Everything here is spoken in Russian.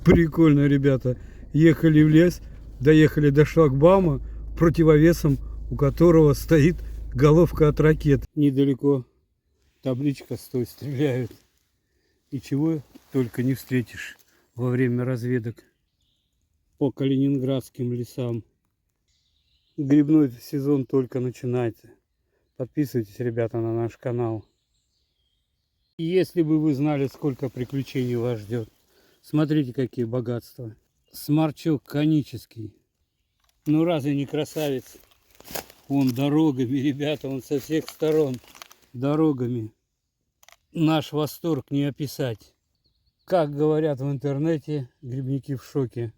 Прикольно, ребята. Ехали в лес, доехали до шлагбаума, противовесом у которого стоит головка от ракет. Недалеко табличка «Стой, стреляют». И чего только не встретишь во время разведок по калининградским лесам. Грибной сезон только начинается. Подписывайтесь, ребята, на наш канал. И если бы вы знали, сколько приключений вас ждет. Смотрите, какие богатства. Сморчок конический. Ну разве не красавец? Он дорогами, ребята, он со всех сторон дорогами. Наш восторг не описать. Как говорят в интернете, грибники в шоке.